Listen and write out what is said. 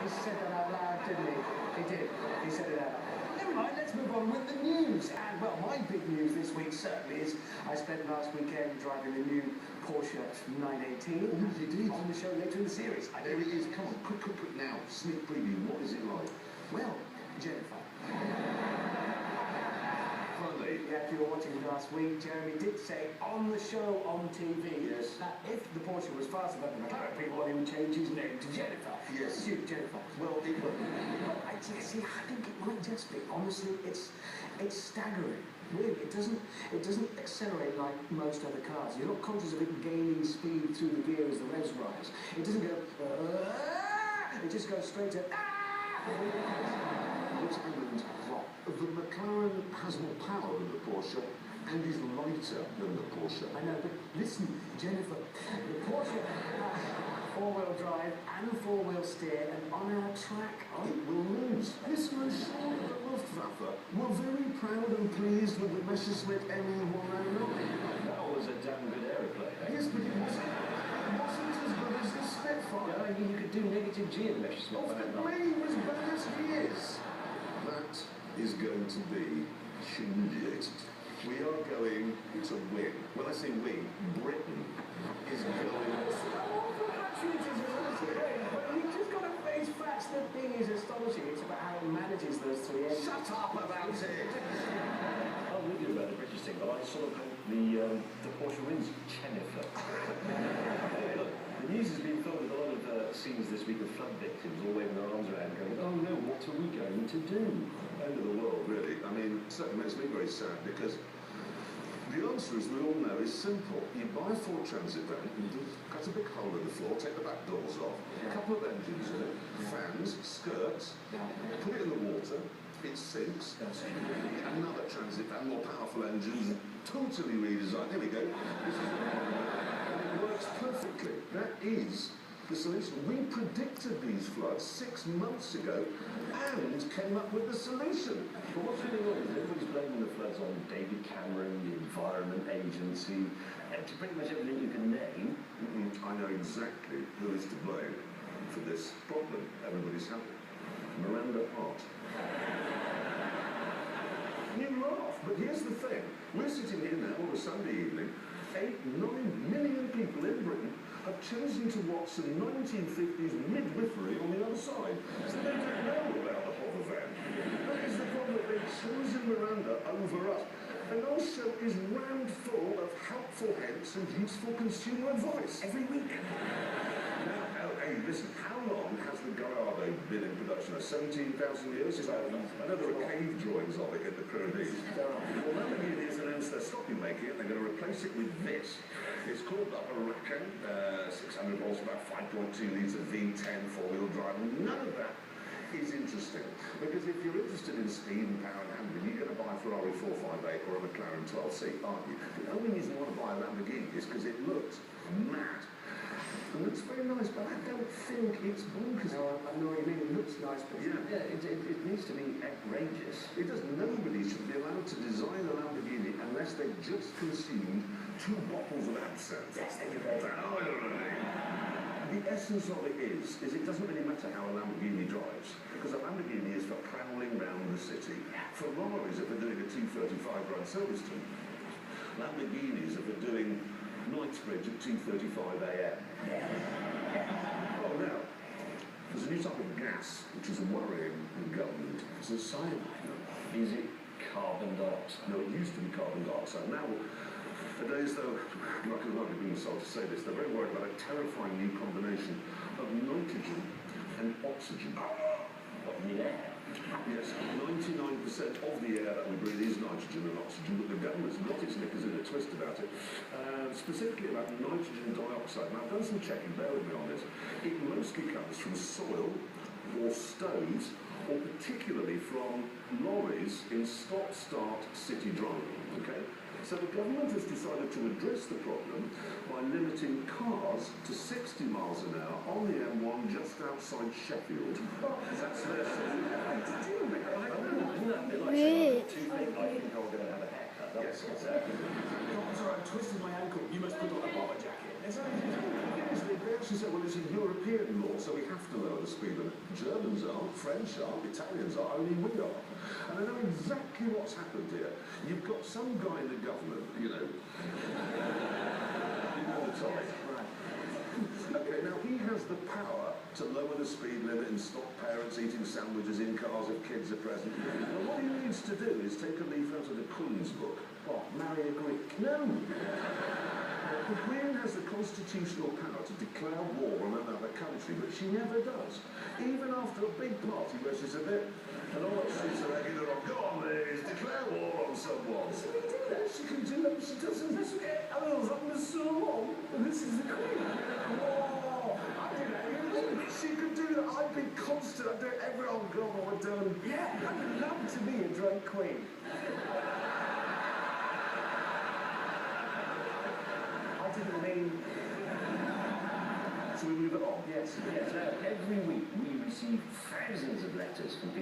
He said that out loud, didn't he? He did. He said it out loud. Never mind, let's move on with the news. And, well, my big news this week certainly is I spent last weekend driving the new Porsche 918. Oh, you did? On the show later in the series. There it is. Come on, quick now. Sneak preview. What is it like? Well, Jennifer. Funny. Yeah, if you were watching last week, Jeremy did say on the show on TV that if the Porsche was faster than the McLaren, people wanted him to change his name to Jennifer. Yes. Jennifer. Well, it will. Well, I think it might just be. Honestly, it's staggering. Really, it doesn't accelerate like most other cars. You're not conscious of it gaining speed through the gear as the revs rise. It doesn't go. It just goes straight to. What's happened? The McLaren has more power than the Porsche and is lighter than the Porsche. I know, but listen, Jennifer, the Porsche four-wheel drive and four-wheel steer, and on our track, It will lose. Listen, I'm sure that the Luftwaffe were very proud and pleased with the Messerschmitt ME-109. That was a damn good aeroplane. Yes, but it wasn't as good as the Spitfire. Yeah, you could do negative G in Messerschmitt. Off the plane was bad as he is. That is going to be humiliated. We are going to win. When I say we, Britain is going to... You've just got to face facts. The thing is astonishing. It's about how it manages those three engines. Shut up about it! I'm with you about the British thing, but I sort of hope the Porsche wins Jennifer. Look, the news has been filled with a lot of scenes this week of flood victims all waving their arms around going, oh no, what are we going to do? End of the world, really. I mean, it certainly makes me very sad because the answer, as we all know, is simple. You buy a Ford Transit van, cut a big hole in the floor, take the back doors off, a couple of engines in it, fans, skirts, put it in the water, it sinks, another Transit van, more powerful engines, totally redesigned. There we go. It works perfectly. That is the solution. We predicted these floods 6 months ago and came up with the solution. But what's really wrong is everybody's blaming the floods on David Cameron, the Environment Agency, and to pretty much everything you can name. I know exactly who is to blame for this problem everybody's having. Miranda Hart. You laugh, but here's the thing. We're sitting here now on a Sunday evening. 8-9 million people in Britain have chosen to watch some 1950s midwifery on the other side. So they don't know about the hover van. That is the problem. They've chosen Miranda over us. And our show is rammed full of helpful hints and useful consumer advice every week. Now, hey, listen, how long has the Gallardo been in production? 17,000 years? I know there are cave drawings of it in the Pyrenees. Well, Lamborghini has announced they're stopping making it. They're going to replace it with this. It's called the Huracan, 600 horsepower, 5.2 litre V10 four-wheel drive. None of that is interesting, because if you're interested in speed and power and handling, you're going to buy a Ferrari 458 or a McLaren 12C, aren't you? The only reason you want to buy a Lamborghini is because it looks mad. It looks very nice, but I don't think it's bonkers. No, I know what you mean. It looks nice, but It needs to be outrageous. It does. Nobody should be allowed to design a Lamborghini unless they've just consumed 2 bottles of absinthe. yes, they can better. The essence of it is it doesn't really matter how a Lamborghini drives, because a Lamborghini is for prowling round the city. Ferraris are for doing a 235 run Silverstone. Lamborghinis are for doing Knightsbridge at 2:35 a.m. Oh, now, there's a new type of gas which is worrying the government. It's a cyanide. Is it carbon dioxide? No, it used to be carbon dioxide. Now, nowadays, though, I can hardly bring myself to say this, they're very worried about a terrifying new combination of nitrogen and oxygen. What, in the air? Yes, 99% of the air that we breathe is nitrogen and oxygen, but the government's got its knickers in a twist about it, specifically about nitrogen dioxide. Now, I've done some checking, bear with me on this. It mostly comes from soil or stoves, or particularly from lorries in stop-start city driving, okay? So the government has decided to address the problem by limiting cars to 60 miles an hour on the M1 just outside Sheffield. That's their solution. Isn't that a bit like saying, I'm too big, I think I'm going to have a haircut? Yes. I'm sorry, I twisted my ankle. You must put on a bomber jacket. They actually said, well, it's a European law, so we have to lower the speed limit. Germans aren't, French aren't, Italians are, only we are. And I know exactly what's happened here. You've got some guy in the government, you know the type. Right. Okay, now he has the power to lower the speed limit and stop parents eating sandwiches in cars if kids are present. And what he needs to do is take a leaf out of the Queen's book. What, marry a Greek? No! The Queen has the constitutional power to declare war on another country, but she never does. Even after a big party where she's a bit, and all that shoots her regular on, go on, ladies, declare war on someone. She can do that. She can do that, but she doesn't. Oh, that was so long. This is the Queen. Oh, I do that. She could do that. I'd be constant. I'd do it every on God, what we're done. Yeah, I would love to be a drunk queen. I didn't mean... Shall we move it on? Yes. Yes, every week we receive thousands of letters from people.